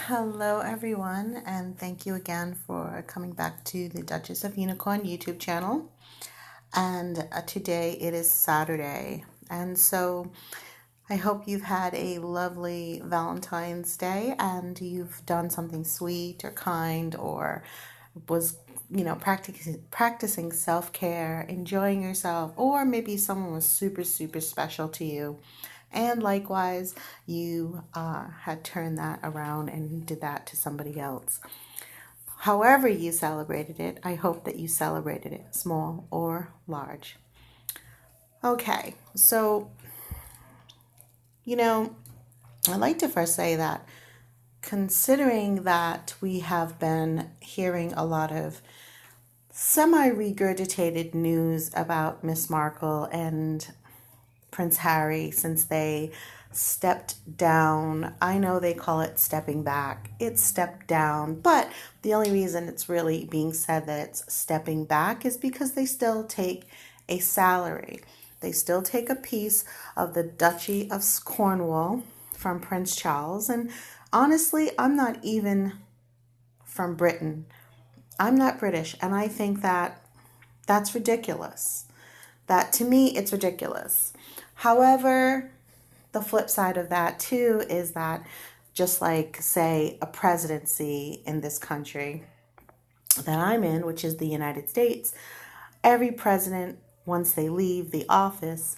Hello, everyone, and thank you again for coming back to the Duchess of Unicorn YouTube channel. And today it is Saturday, and so I hope you've had a lovely Valentine's Day and you've done something sweet or kind or was practicing self-care, enjoying yourself, or maybe someone was super special to you. And likewise, you had turned that around and did that to somebody else. However, you celebrated it, I hope that you celebrated it, small or large. Okay, so, you know, I'd like to first say that considering that we have been hearing a lot of semi regurgitated news about Miss Markle and Prince Harry since they stepped down. I know they call it stepping back. It's stepped down, but the only reason it's really being said that it's stepping back is because they still take a salary. They still take a piece of the Duchy of Cornwall from Prince Charles. And honestly, I'm not even from Britain. I'm not British, and I think that that's ridiculous. That to me, it's ridiculous. However, the flip side of that too is that just like, say, a presidency in this country that I'm in, which is the United States, every president, once they leave the office,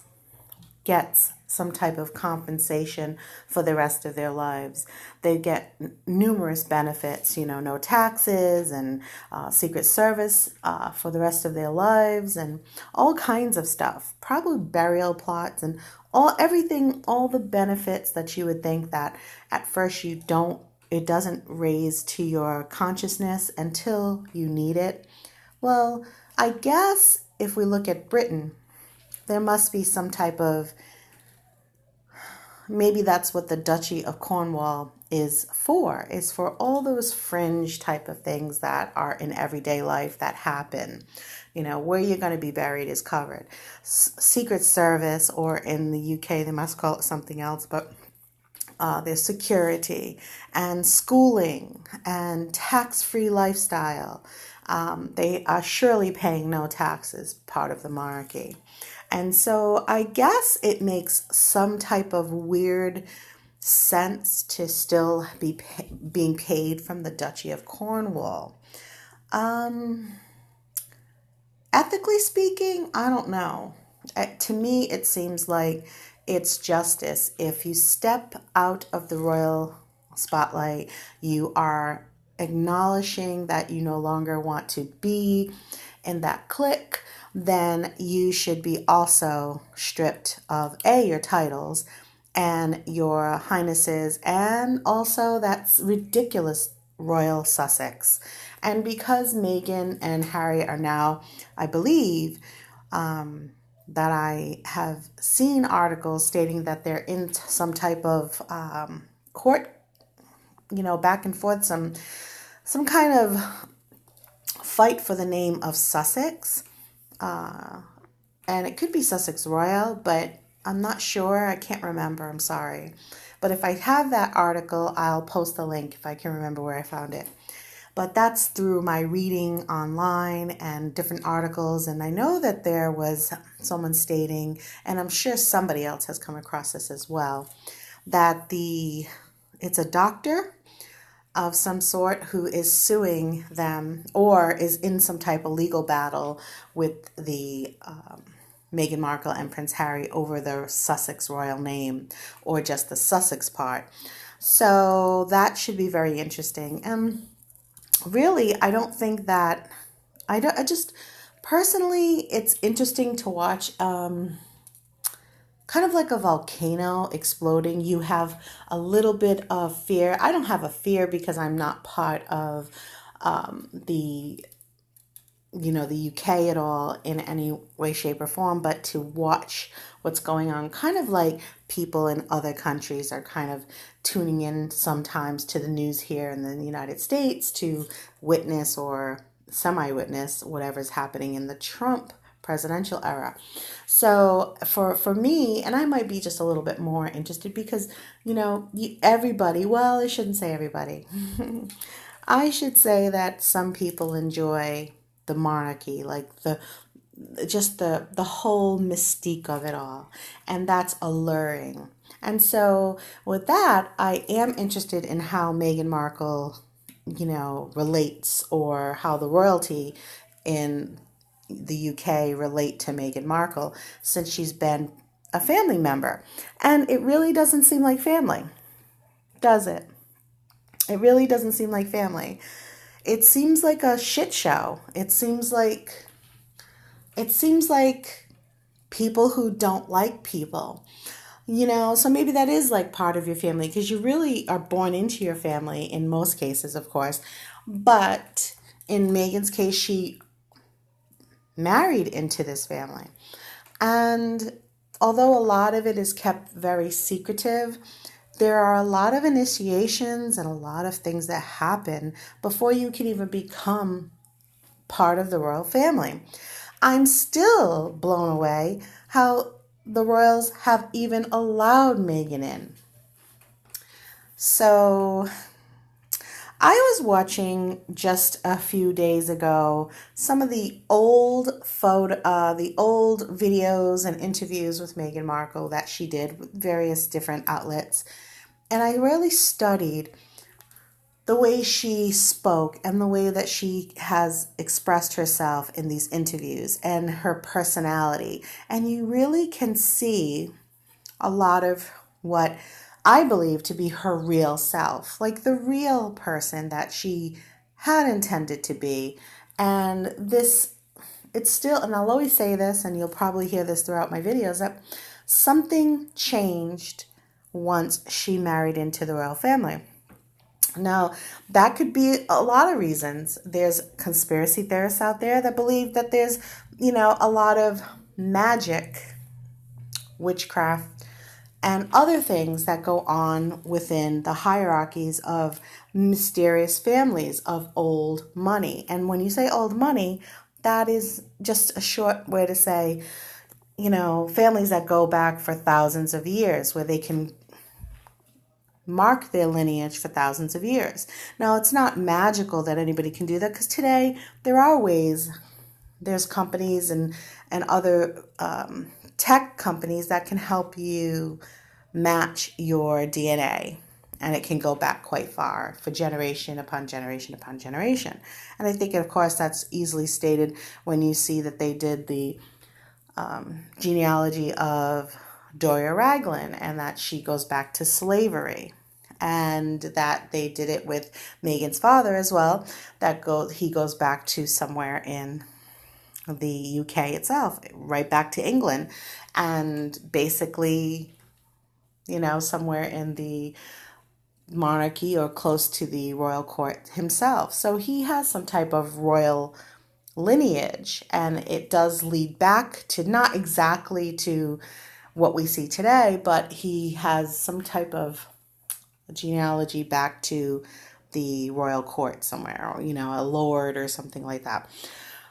gets some type of compensation for the rest of their lives. They get numerous benefits, no taxes and Secret Service for the rest of their lives and all kinds of stuff. Probably burial plots and everything, all the benefits that you would think that at first it doesn't raise to your consciousness until you need it. Well, I guess if we look at Britain, there must be some type of, maybe that's what the Duchy of Cornwall is for all those fringe type of things that are in everyday life that happen. Where you're going to be buried is covered. Secret Service, or in the UK, they must call it something else, but there's security and schooling and tax-free lifestyle. They are surely paying no taxes, part of the monarchy. And so I guess it makes some type of weird sense to still be being paid from the Duchy of Cornwall. Ethically speaking, I don't know. To me, it seems like it's justice. If you step out of the royal spotlight, you are acknowledging that you no longer want to be in that clique, then you should be also stripped of your titles and your highnesses, and also that's ridiculous royal Sussex. And because Meghan and Harry are now, I believe, that I have seen articles stating that they're in some type of court, back and forth, some kind of fight for the name of Sussex. And it could be Sussex Royal, but I'm not sure. I can't remember. I'm sorry. But if I have that article, I'll post the link if I can remember where I found it. But that's through my reading online and different articles. And I know that there was someone stating, and I'm sure somebody else has come across this as well, that it's a doctor of some sort who is suing them or is in some type of legal battle with the Meghan Markle and Prince Harry over the Sussex royal name, or just the Sussex part. So that should be very interesting. And really, I don't think that, I just, personally, it's interesting to watch, kind of like a volcano exploding. You have a little bit of fear. I don't have a fear because I'm not part of the UK at all in any way, shape, or form, but to watch what's going on, kind of like people in other countries are kind of tuning in sometimes to the news here in the United States to witness or semi-witness whatever's happening in the Trump presidential era. So for me, and I might be just a little bit more interested because, everybody, well, I shouldn't say everybody. I should say that some people enjoy the monarchy, like the whole mystique of it all, and that's alluring. And so with that, I am interested in how Meghan Markle, relates, or how the royalty in the UK relate to Meghan Markle, since she's been a family member. And it really doesn't seem like family, does it? It really doesn't seem like family. It seems like a shit show. It seems like people who don't like people. So maybe that is like part of your family, because you really are born into your family in most cases, of course. But in Meghan's case, she married into this family. And although a lot of it is kept very secretive, there are a lot of initiations and a lot of things that happen before you can even become part of the royal family. I'm still blown away how the royals have even allowed Meghan in. So I was watching just a few days ago some of the old the old videos and interviews with Meghan Markle that she did with various different outlets, and I really studied the way she spoke and the way that she has expressed herself in these interviews and her personality. And you really can see a lot of what I believe to be her real self, like the real person that she had intended to be. And it's still, and I'll always say this, and you'll probably hear this throughout my videos, that something changed once she married into the royal family. Now, that could be a lot of reasons. There's conspiracy theorists out there that believe that there's, a lot of magic, witchcraft, and other things that go on within the hierarchies of mysterious families of old money. And when you say old money, that is just a short way to say, families that go back for thousands of years, where they can mark their lineage for thousands of years. Now, it's not magical that anybody can do that, because today there are ways. There's companies and other tech companies that can help you match your DNA, and it can go back quite far for generation upon generation upon generation. And I think, of course, that's easily stated when you see that they did the genealogy of Doria Raglan, and that she goes back to slavery, and that they did it with Meghan's father as well. He goes back to somewhere in the UK itself, right back to England, and basically, somewhere in the monarchy or close to the royal court himself. So he has some type of royal lineage, and it does lead back to, not exactly to what we see today, but he has some type of genealogy back to the royal court somewhere, or, a lord or something like that.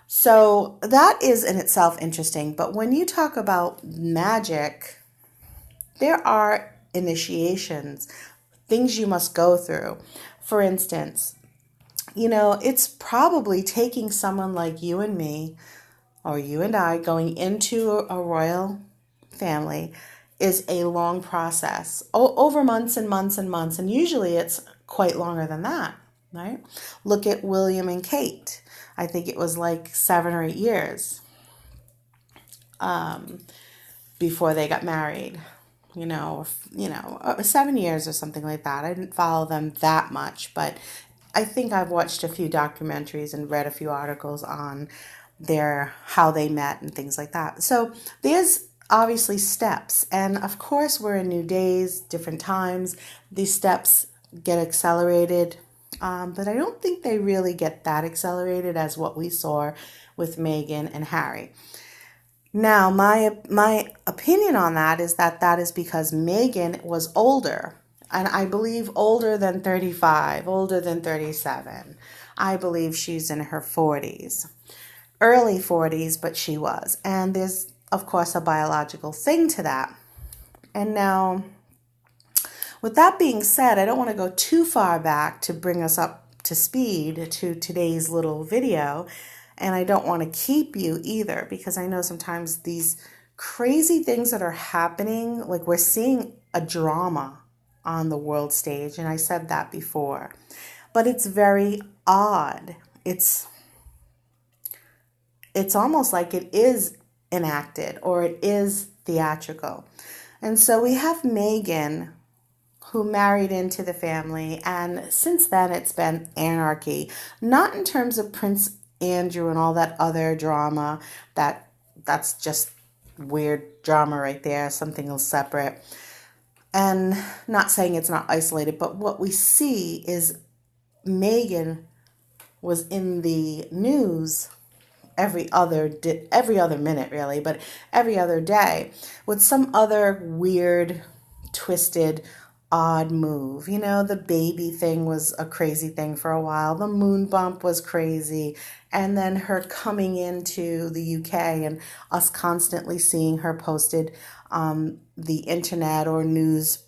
So that is in itself interesting. But when you talk about magic, there are initiations, things you must go through. For instance, it's probably taking someone like you and me, or you and I, going into a royal family is a long process, over months and months and months. And usually it's quite longer than that, right? Look at William and Kate. I think it was like 7 or 8 years before they got married. 7 years or something like that. I didn't follow them that much, but I think I've watched a few documentaries and read a few articles on how they met and things like that. So there's obviously steps, and of course we're in new days, different times. These steps get accelerated, but I don't think they really get that accelerated as what we saw with Meghan and Harry. Now, my opinion on that is that is because Meghan was older, and I believe older than 35, older than 37. I believe she's in her 40s. early 40s, but she was. And there's, of course, a biological thing to that. And now, with that being said, I don't want to go too far back to bring us up to speed to today's little video. And I don't want to keep you either, because I know sometimes these crazy things that are happening, like we're seeing a drama on the world stage. And I said that before, but it's very odd. It's almost like it is enacted or it is theatrical. And so we have Meghan, who married into the family, and since then it's been anarchy. Not in terms of Prince Andrew and all that other drama, that's just weird drama right there, something else separate. And not saying it's not isolated, but what we see is Meghan was in the news every other minute really, but every other day with some other weird, twisted, odd move. You know, the baby thing was a crazy thing for a while. The moon bump was crazy. And then her coming into the UK and us constantly seeing her posted on the internet or news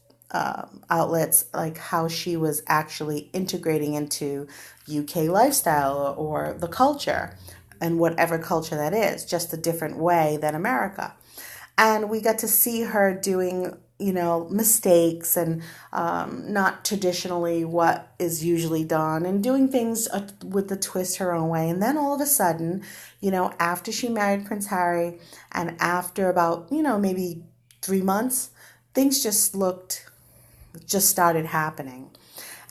outlets, like how she was actually integrating into UK lifestyle or the culture, and whatever culture that is, just a different way than America. And we got to see her doing, mistakes and not traditionally what is usually done, and doing things with the twist her own way. And then all of a sudden, after she married Prince Harry and after about, maybe 3 months, things just started happening.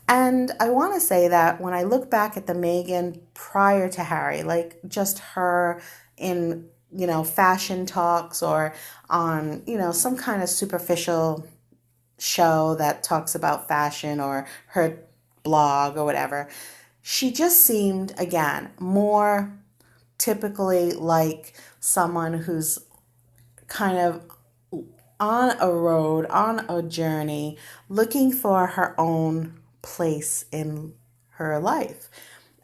And I want to say that when I look back at the Meghan prior to Harry, like just her in, fashion talks or on, some kind of superficial show that talks about fashion or her blog or whatever, she just seemed, again, more typically like someone who's kind of on a road, on a journey, looking for her own place in her life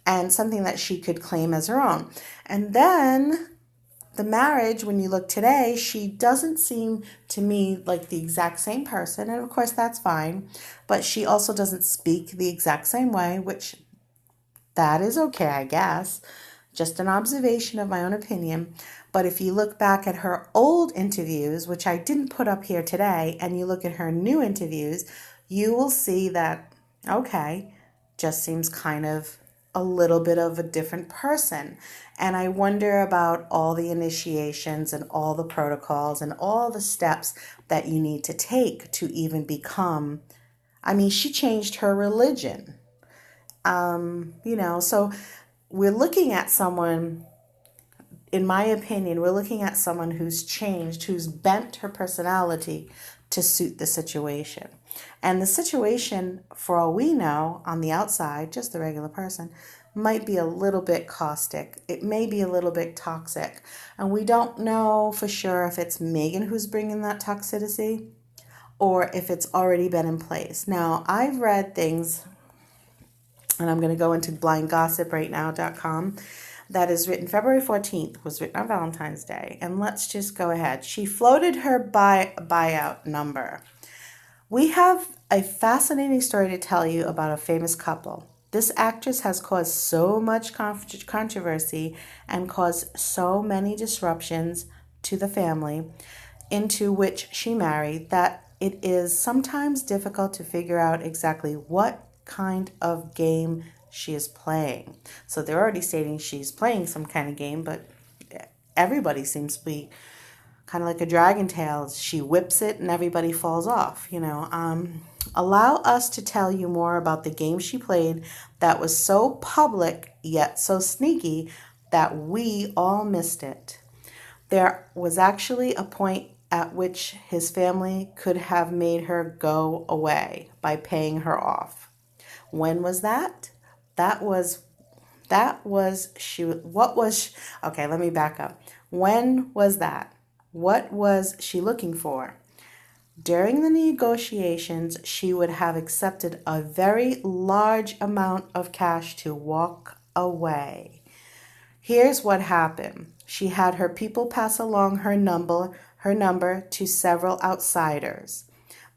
and something that she could claim as her own. And then the marriage, when you look today, she doesn't seem to me like the exact same person. And of course, that's fine. But she also doesn't speak the exact same way, which that is okay, I guess. Just an observation of my own opinion. But if you look back at her old interviews, which I didn't put up here today, and you look at her new interviews, you will see that, okay, just seems kind of a little bit of a different person. And I wonder about all the initiations and all the protocols and all the steps that you need to take to even become, she changed her religion. So we're looking at someone, in my opinion, we're looking at someone who's changed, who's bent her personality to suit the situation. And the situation, for all we know, on the outside, just the regular person, might be a little bit caustic. It may be a little bit toxic. And we don't know for sure if it's Meghan who's bringing that toxicity or if it's already been in place. Now, I've read things, and I'm going to go into blindgossiprightnow.com, that is written February 14th, was written on Valentine's Day. And let's just go ahead. She floated her buyout number. We have a fascinating story to tell you about a famous couple. This actress has caused so much controversy and caused so many disruptions to the family into which she married that it is sometimes difficult to figure out exactly what kind of game she is playing. So they're already stating she's playing some kind of game, but everybody seems to be kind of like a dragon tail. She whips it and everybody falls off, Allow us to tell you more about the game she played that was so public yet so sneaky that we all missed it. There was actually a point at which his family could have made her go away by paying her off. When was that? Okay, let me back up. When was that? What was she looking for? During the negotiations, she would have accepted a very large amount of cash to walk away. Here's what happened. She had her people pass along her number to several outsiders.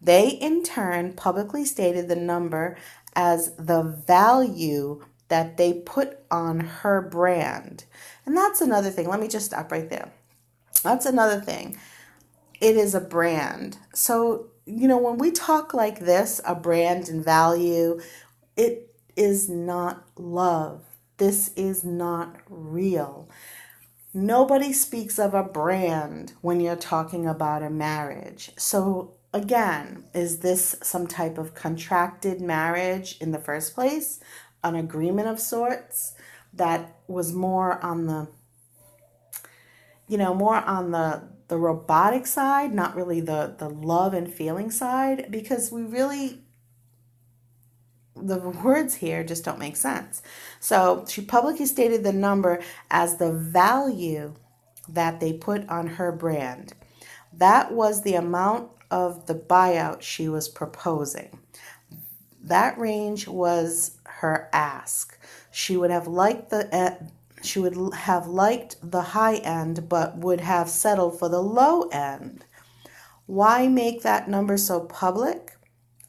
They in turn publicly stated the number as the value that they put on her brand. And that's another thing. Let me just stop right there. That's another thing. It is a brand. So, when we talk like this, a brand and value, it is not love. This is not real. Nobody speaks of a brand when you're talking about a marriage. So, again, is this some type of contracted marriage in the first place? An agreement of sorts that was more on the robotic side, not really the love and feeling side, because the words here just don't make sense. So she publicly stated the number as the value that they put on her brand. That was the amount of the buyout she was proposing. That range was her ask. She would have liked the high end, but would have settled for the low end. Why make that number so public?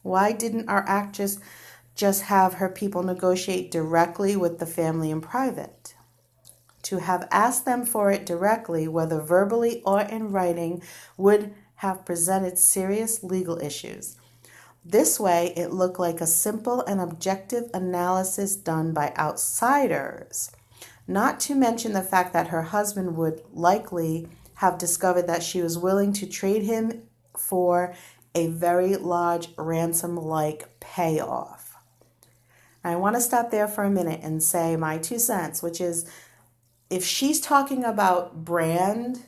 Why didn't our actress just have her people negotiate directly with the family in private? To have asked them for it directly, whether verbally or in writing, would have presented serious legal issues. This way, it looked like a simple and objective analysis done by outsiders. Not to mention the fact that her husband would likely have discovered that she was willing to trade him for a very large ransom-like payoff. I want to stop there for a minute and say my 2 cents, which is, if she's talking about brand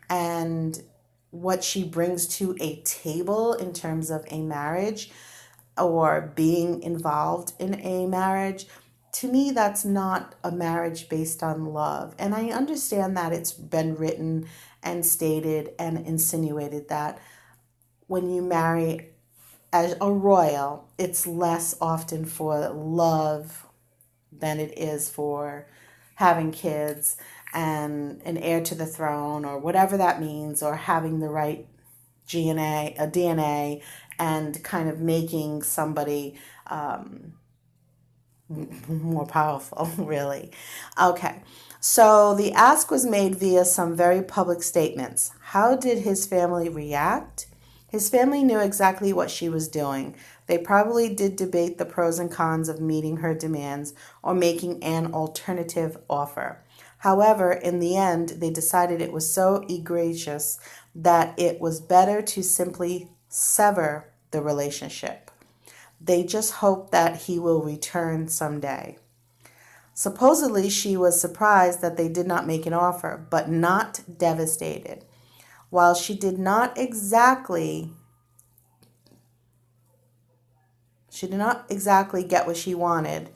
and what she brings to a table in terms of a marriage or being involved in a marriage, to me, that's not a marriage based on love. And I understand that it's been written and stated and insinuated that when you marry as a royal, it's less often for love than it is for having kids and an heir to the throne, or whatever that means, or having the right DNA, and kind of making somebody more powerful, really. Okay, so the ask was made via some very public statements. How did his family react? His family knew exactly what she was doing. They probably did debate the pros and cons of meeting her demands or making an alternative offer. However, in the end, they decided it was so egregious that it was better to simply sever the relationship. They just hope that he will return someday. Supposedly, she was surprised that they did not make an offer, but not devastated. While she did not exactly get what she wanted,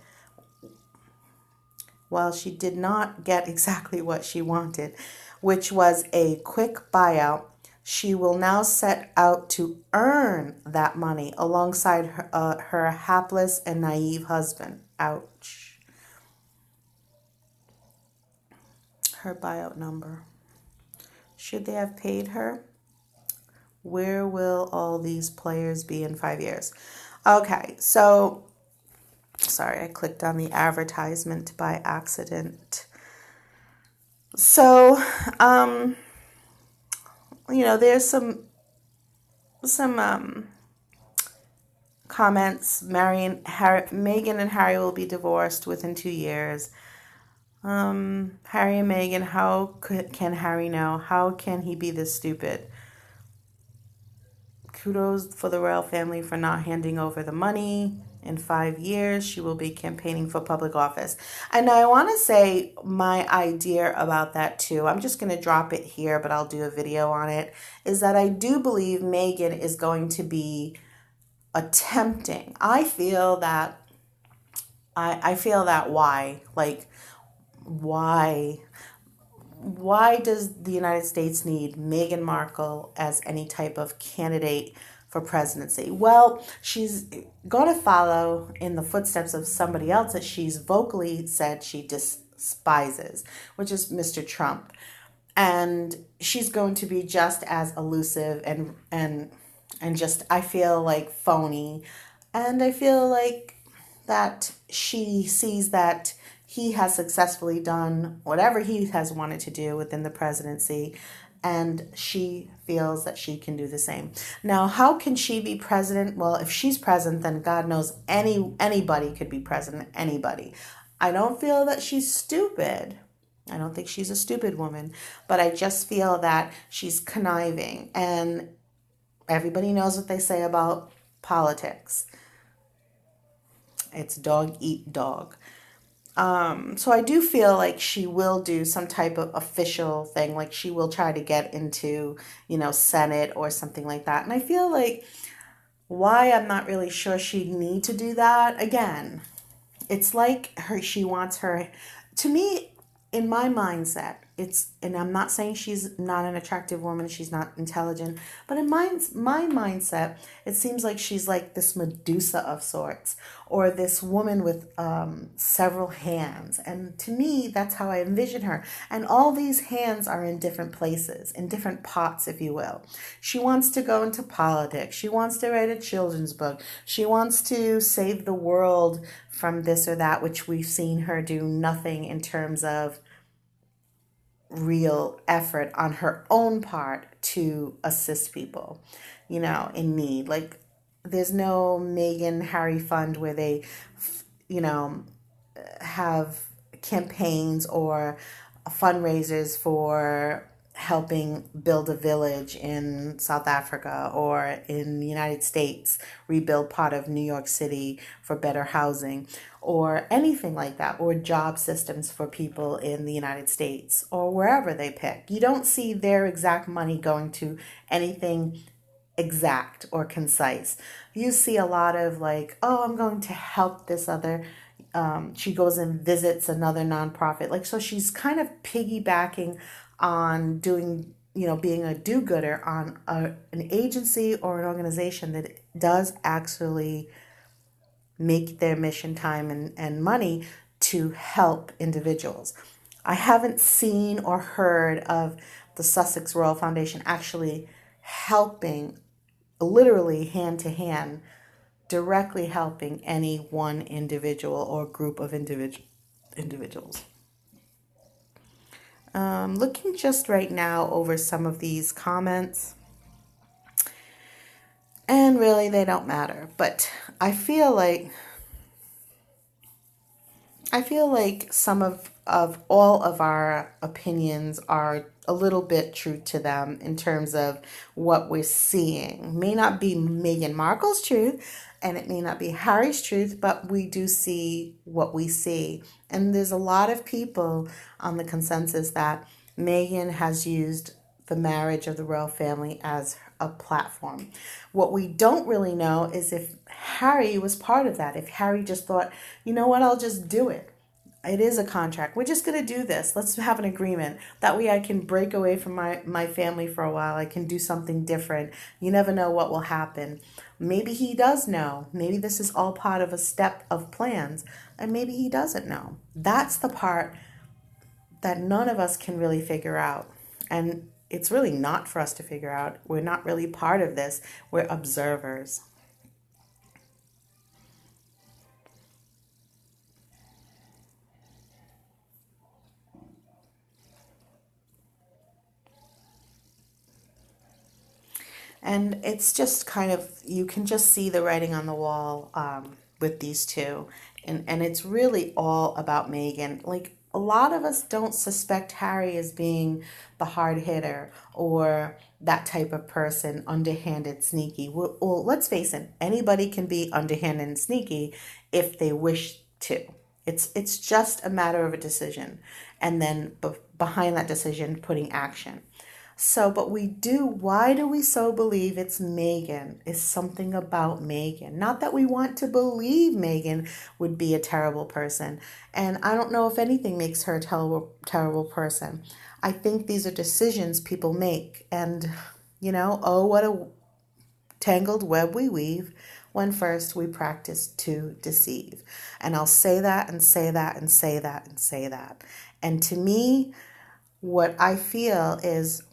which was a quick buyout, she will now set out to earn that money alongside her hapless and naive husband. Ouch. Her buyout number. Should they have paid her? Where will all these players be in 5 years? Okay, so, sorry, I clicked on the advertisement by accident. So, there's some comments. Meghan and Harry will be divorced within 2 years. Harry and Meghan, how can Harry know? How can he be this stupid? Kudos for the royal family for not handing over the money. In 5 years, she will be campaigning for public office. And I want to say my idea about that too. I'm just going to drop it here, but I'll do a video on it. Is that I do believe Meghan is going to be attempting. I feel that why? Like, why does the United States need Meghan Markle as any type of candidate for presidency? Well, she's going to follow in the footsteps of somebody else that she's vocally said she despises, which is Mr. Trump. And she's going to be just as elusive and just, I feel like, phony. And I feel like that she sees that he has successfully done whatever he has wanted to do within the presidency, and she feels that she can do the same. Now, how can she be president? Well, if she's president, then God knows anybody could be president, anybody. I don't feel that she's stupid. I don't think she's a stupid woman, but I just feel that she's conniving, and everybody knows what they say about politics. It's dog eat dog. So I do feel like she will do some type of official thing, like she will try to get into, Senate or something like that. And I feel like why I'm not really sure she'd need to do that. Again, it's like she wants her, to me, in my mindset, and I'm not saying she's not an attractive woman, she's not intelligent, but in my mindset, it seems like she's like this Medusa of sorts, or this woman with several hands. And to me, that's how I envision her. And all these hands are in different places, in different pots, if you will. She wants to go into politics. She wants to write a children's book. She wants to save the world from this or that, which we've seen her do nothing in terms of real effort on her own part to assist people, in need. Like, there's no Meghan Harry fund where they, you know, have campaigns or fundraisers for helping build a village in South Africa or in the United States, rebuild part of New York City for better housing or anything like that, or job systems for people in the United States or wherever they pick. You don't see their exact money going to anything exact or concise. You see a lot of like, oh, I'm going to help this other. She goes and visits another nonprofit. Like, so she's kind of piggybacking on doing, being a do-gooder on an agency or an organization that does actually make their mission time and money to help individuals. I haven't seen or heard of the Sussex Royal Foundation actually helping, literally hand to hand, directly helping any one individual or group of individuals. Looking just right now over some of these comments, and really they don't matter, but I feel like some of all of our opinions are a little bit true to them in terms of what we're seeing. May not be Meghan Markle's truth and it may not be Harry's truth, but we do see what we see. And there's a lot of people on the consensus that Meghan has used the marriage of the royal family as a platform. What we don't really know is if Harry was part of that. If Harry just thought, you know what, I'll just do it. It is a contract. We're just going to do this. Let's have an agreement. That way I can break away from my family for a while. I can do something different. You never know what will happen. Maybe he does know. Maybe this is all part of a step of plans. And maybe he doesn't know. That's the part that none of us can really figure out. And it's really not for us to figure out. We're not really part of this. We're observers. And it's just kind of, you can just see the writing on the wall with these two. And it's really all about Meghan. Like, a lot of us don't suspect Harry as being the hard hitter or that type of person, underhanded, sneaky. Well, let's face it, anybody can be underhanded and sneaky if they wish to. It's just a matter of a decision. And then behind that decision, putting action. So, but why do we so believe it's Meghan? Is something about Meghan. Not that we want to believe Meghan would be a terrible person. And I don't know if anything makes her a terrible person. I think these are decisions people make. And, oh, what a tangled web we weave. when first we practice to deceive. And I'll say that and say that and say that and say that. And to me, what I feel is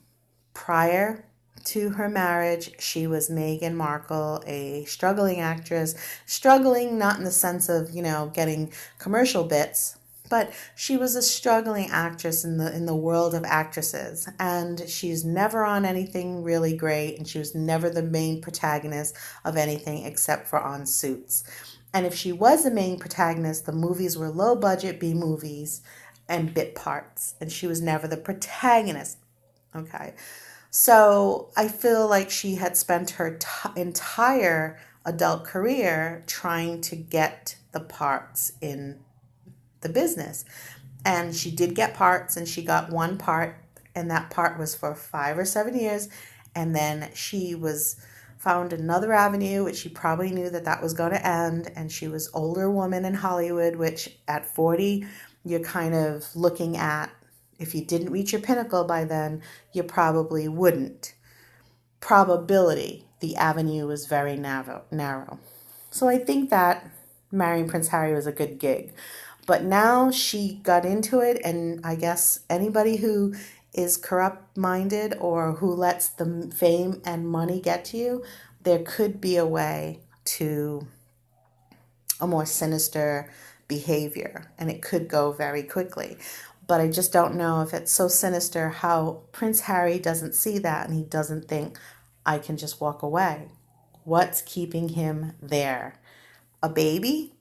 prior to her marriage, she was Meghan Markle, a struggling actress, struggling not in the sense of, getting commercial bits, but she was a struggling actress in the world of actresses, and she's never on anything really great, and she was never the main protagonist of anything except for on Suits. And if she was the main protagonist, the movies were low budget B movies and bit parts, and she was never the protagonist. Okay. So I feel like she had spent her entire adult career trying to get the parts in the business. And she did get parts, and she got one part, and that part was for 5 or 7 years. And then she was found another avenue, which she probably knew that that was going to end. And she was older woman in Hollywood, which at 40, you're kind of looking at, if you didn't reach your pinnacle by then, you probably wouldn't. Probability, the avenue was very narrow. So I think that marrying Prince Harry was a good gig. But now she got into it, and I guess anybody who is corrupt minded or who lets the fame and money get to you, there could be a way to a more sinister behavior, and it could go very quickly. But I just don't know if it's so sinister how Prince Harry doesn't see that, and he doesn't think, I can just walk away. What's keeping him there? A baby?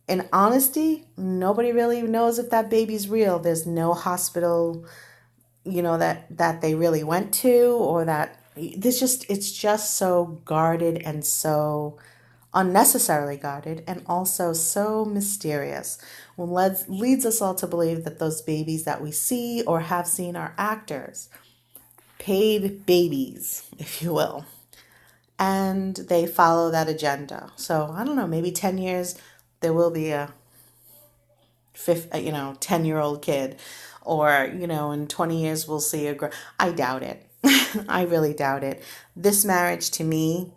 In honesty, nobody really knows if that baby's real. There's no hospital, that they really went to, or that it's just so guarded and so unnecessarily guarded, and also so mysterious. Leads us all to believe that those babies that we see or have seen are actors, paid babies, if you will, and they follow that agenda. So I don't know, maybe 10 years there will be a 10-year-old kid, or in 20 years we'll see I doubt it. I really doubt it. This marriage to me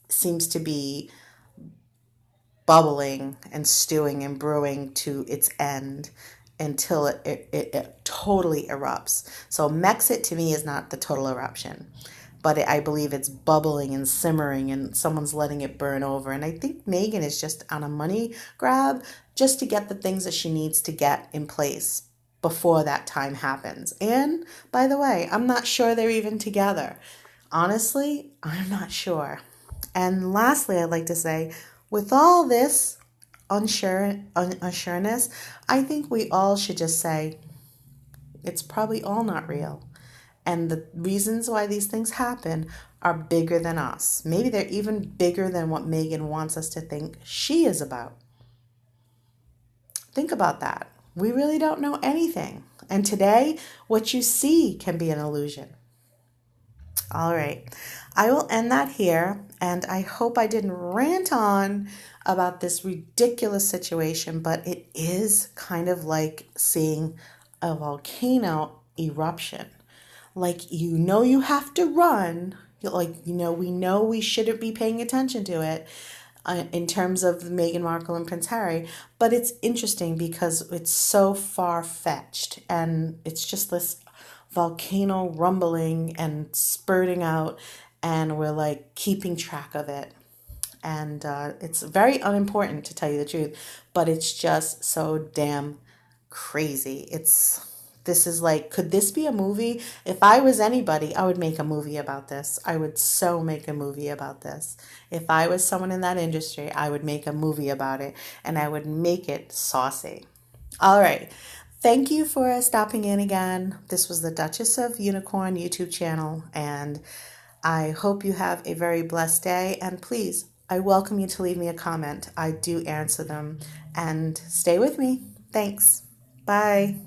seems to be bubbling and stewing and brewing to its end until it totally erupts. So Mexit to me is not the total eruption, but I believe it's bubbling and simmering, and someone's letting it burn over. And I think Meghan is just on a money grab just to get the things that she needs to get in place before that time happens. And by the way, I'm not sure they're even together. Honestly, I'm not sure. And lastly, I'd like to say, with all this unsureness, I think we all should just say, it's probably all not real. And the reasons why these things happen are bigger than us. Maybe they're even bigger than what Meghan wants us to think she is about. Think about that. We really don't know anything. And today, what you see can be an illusion. All right. I will end that here, and I hope I didn't rant on about this ridiculous situation, but it is kind of like seeing a volcano eruption. Like, you have to run. We know we shouldn't be paying attention to it in terms of Meghan Markle and Prince Harry. But it's interesting because it's so far-fetched, and it's just this volcano rumbling and spurting out, and we're like keeping track of it. And it's very unimportant, to tell you the truth, but it's just so damn crazy. This is like, could this be a movie? If I was anybody, I would make a movie about this. I would so make a movie about this. If I was someone in that industry, I would make a movie about it, and I would make it saucy. All right. Thank you for stopping in again. This was the Duchess of Unicorn YouTube channel, and I hope you have a very blessed day. And please, I welcome you to leave me a comment. I do answer them. And stay with me. Thanks. Bye.